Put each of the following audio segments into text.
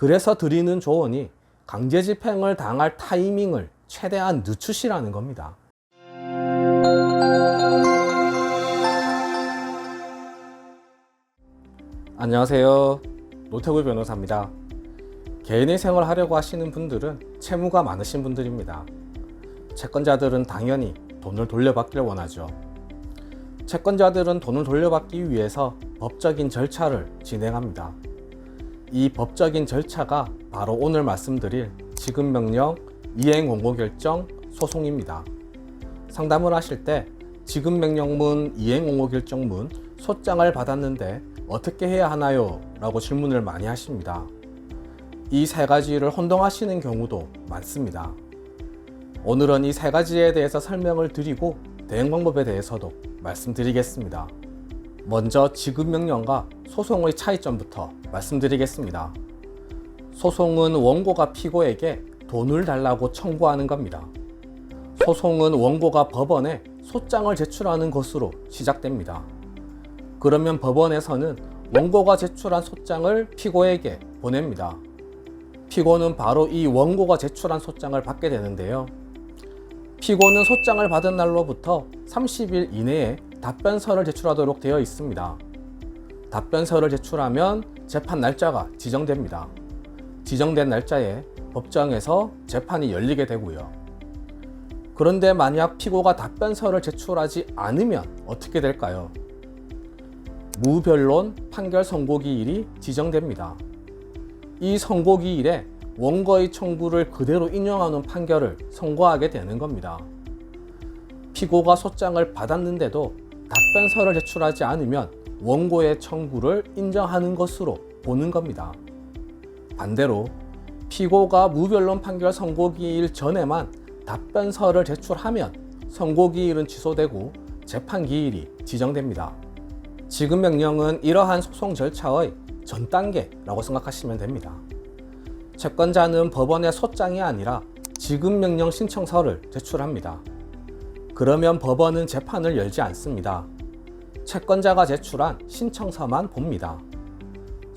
그래서 드리는 조언이 강제집행을 당할 타이밍을 최대한 늦추시라는 겁니다. 안녕하세요. 노태구 변호사입니다. 개인의 생활을 하려고 하시는 분들은 채무가 많으신 분들입니다. 채권자들은 당연히 돈을 돌려받기를 원하죠. 채권자들은 돈을 돌려받기 위해서 법적인 절차를 진행합니다. 이 법적인 절차가 바로 오늘 말씀드릴 지급명령, 이행공고결정, 소송입니다. 상담을 하실 때 지급명령문, 이행공고결정문, 소장을 받았는데 어떻게 해야 하나요? 라고 질문을 많이 하십니다. 이 세 가지를 혼동하시는 경우도 많습니다. 오늘은 이 세 가지에 대해서 설명을 드리고 대응 방법에 대해서도 말씀드리겠습니다. 먼저 지급명령과 소송의 차이점부터 말씀드리겠습니다. 소송은 원고가 피고에게 돈을 달라고 청구하는 겁니다. 소송은 원고가 법원에 소장을 제출하는 것으로 시작됩니다. 그러면 법원에서는 원고가 제출한 소장을 피고에게 보냅니다. 피고는 바로 이 원고가 제출한 소장을 받게 되는데요. 피고는 소장을 받은 날로부터 30일 이내에 답변서를 제출하도록 되어 있습니다. 답변서를 제출하면 재판 날짜가 지정됩니다. 지정된 날짜에 법정에서 재판이 열리게 되고요. 그런데 만약 피고가 답변서를 제출하지 않으면 어떻게 될까요? 무변론 판결 선고기일이 지정됩니다. 이 선고기일에 원고의 청구를 그대로 인용하는 판결을 선고하게 되는 겁니다. 피고가 소장을 받았는데도 답변서를 제출하지 않으면 원고의 청구를 인정하는 것으로 보는 겁니다. 반대로 피고가 무변론 판결 선고기일 전에만 답변서를 제출하면 선고기일은 취소되고 재판기일이 지정됩니다. 지급명령은 이러한 소송 절차의 전 단계라고 생각하시면 됩니다. 채권자는 법원에 소장이 아니라 지급명령 신청서를 제출합니다. 그러면 법원은 재판을 열지 않습니다. 채권자가 제출한 신청서만 봅니다.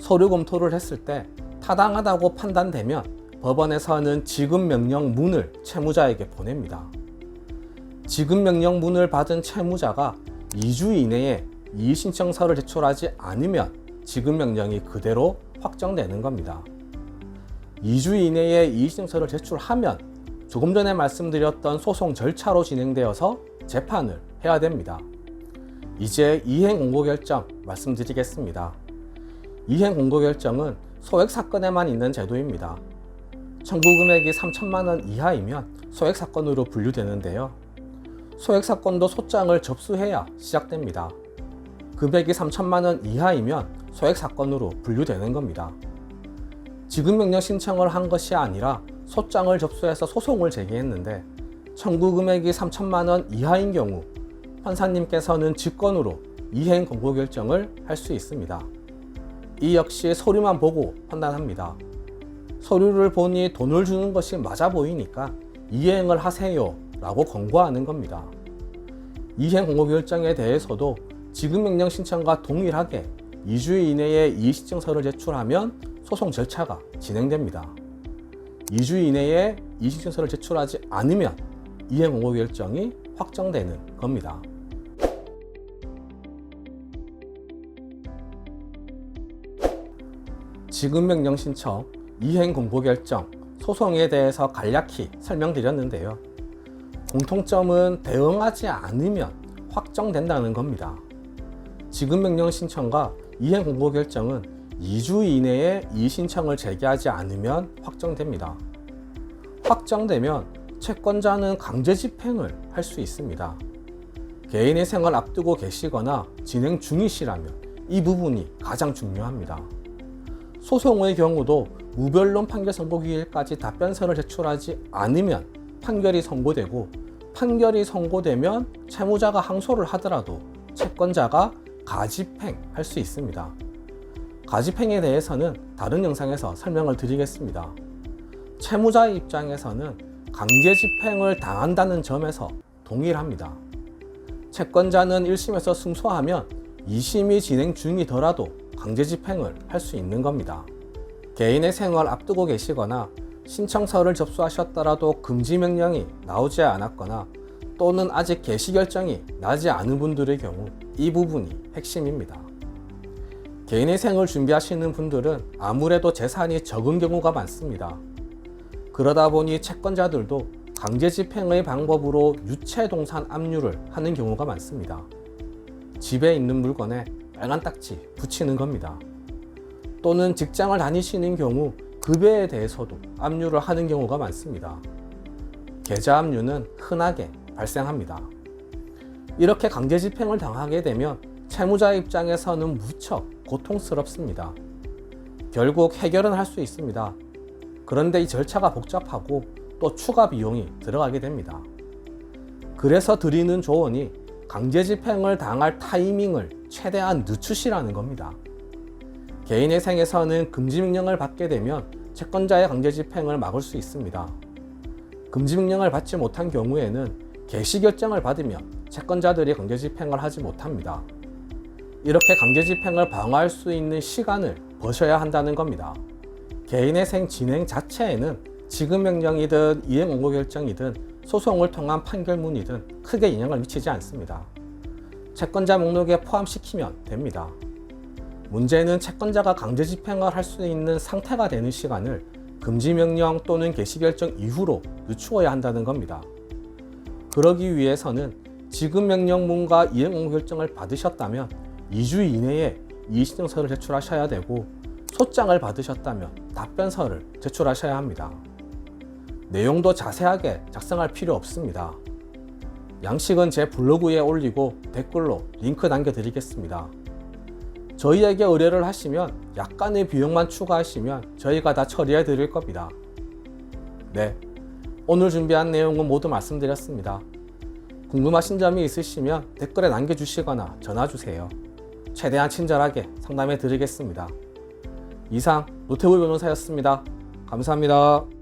서류 검토를 했을 때 타당하다고 판단되면 법원에서는 지급명령문을 채무자에게 보냅니다. 지급명령문을 받은 채무자가 2주 이내에 이의신청서를 제출하지 않으면 지급명령이 그대로 확정되는 겁니다. 2주 이내에 이의신청서를 제출하면 조금 전에 말씀드렸던 소송 절차로 진행되어서 재판을 해야 됩니다. 이제 이행공고결정 말씀드리겠습니다. 이행공고결정은 소액사건에만 있는 제도입니다. 청구금액이 3천만 원 이하이면 소액사건으로 분류되는데요. 소액사건도 소장을 접수해야 시작됩니다. 금액이 3천만 원 이하이면 소액사건으로 분류되는 겁니다. 지급명령 신청을 한 것이 아니라 소장을 접수해서 소송을 제기했는데 청구금액이 3천만 원 이하인 경우 판사님께서는 직권으로 이행공고결정을 할 수 있습니다. 이 역시 서류만 보고 판단합니다. 서류를 보니 돈을 주는 것이 맞아 보이니까 이행을 하세요 라고 권고하는 겁니다. 이행공고결정에 대해서도 지급명령 신청과 동일하게 2주 이내에 이의신청서를 제출하면 소송 절차가 진행됩니다. 2주 이내에 이의신청서를 제출하지 않으면 이행공고결정이 확정되는 겁니다. 지급명령 신청, 이행공고결정, 소송에 대해서 간략히 설명드렸는데요. 공통점은 대응하지 않으면 확정된다는 겁니다. 지급명령 신청과 이행공고결정은 2주 이내에 이의신청을 제기하지 않으면 확정됩니다. 확정되면 채권자는 강제집행을 할 수 있습니다. 개인의 생을 앞두고 계시거나 진행 중이시라면 이 부분이 가장 중요합니다. 소송의 경우도 무변론 판결 선고기일까지 답변서를 제출하지 않으면 판결이 선고되고 판결이 선고되면 채무자가 항소를 하더라도 채권자가 가집행할 수 있습니다. 가집행에 대해서는 다른 영상에서 설명을 드리겠습니다. 채무자의 입장에서는 강제집행을 당한다는 점에서 동일합니다. 채권자는 1심에서 승소하면 2심이 진행 중이더라도 강제집행을 할 수 있는 겁니다. 개인의 생을 앞두고 계시거나 신청서를 접수하셨더라도 금지 명령이 나오지 않았거나 또는 아직 개시 결정이 나지 않은 분들의 경우 이 부분이 핵심입니다. 개인의 생을 준비하시는 분들은 아무래도 재산이 적은 경우가 많습니다. 그러다 보니 채권자들도 강제 집행의 방법으로 유체동산 압류를 하는 경우가 많습니다. 집에 있는 물건에 빨간 딱지 붙이는 겁니다. 또는 직장을 다니시는 경우 급여에 대해서도 압류를 하는 경우가 많습니다. 계좌 압류는 흔하게 발생합니다. 이렇게 강제 집행을 당하게 되면 채무자 입장에서는 무척 고통스럽습니다. 결국 해결은 할 수 있습니다. 그런데 이 절차가 복잡하고 또 추가 비용이 들어가게 됩니다. 그래서 드리는 조언이 강제 집행을 당할 타이밍을 최대한 늦추시라는 겁니다. 개인의 생에서는 금지 명령을 받게 되면 채권자의 강제 집행을 막을 수 있습니다. 금지 명령을 받지 못한 경우에는 개시 결정을 받으면 채권자들이 강제 집행을 하지 못합니다. 이렇게 강제 집행을 방어할 수 있는 시간을 버셔야 한다는 겁니다. 개인의 생 진행 자체에는 지급 명령이든 이행 원고 결정이든 소송을 통한 판결문이든 크게 영향을 미치지 않습니다. 채권자 목록에 포함시키면 됩니다. 문제는 채권자가 강제 집행을 할 수 있는 상태가 되는 시간을 금지 명령 또는 개시 결정 이후로 늦추어야 한다는 겁니다. 그러기 위해서는 지급 명령문과 이행 원고 결정을 받으셨다면 2주 이내에 이의신청서를 제출하셔야 되고 소장을 받으셨다면 답변서를 제출하셔야 합니다. 내용도 자세하게 작성할 필요 없습니다. 양식은 제 블로그에 올리고 댓글로 링크 남겨드리겠습니다. 저희에게 의뢰를 하시면 약간의 비용만 추가하시면 저희가 다 처리해 드릴 겁니다. 네, 오늘 준비한 내용은 모두 말씀드렸습니다. 궁금하신 점이 있으시면 댓글에 남겨주시거나 전화주세요. 최대한 친절하게 상담해 드리겠습니다. 이상 노태우 변호사였습니다. 감사합니다.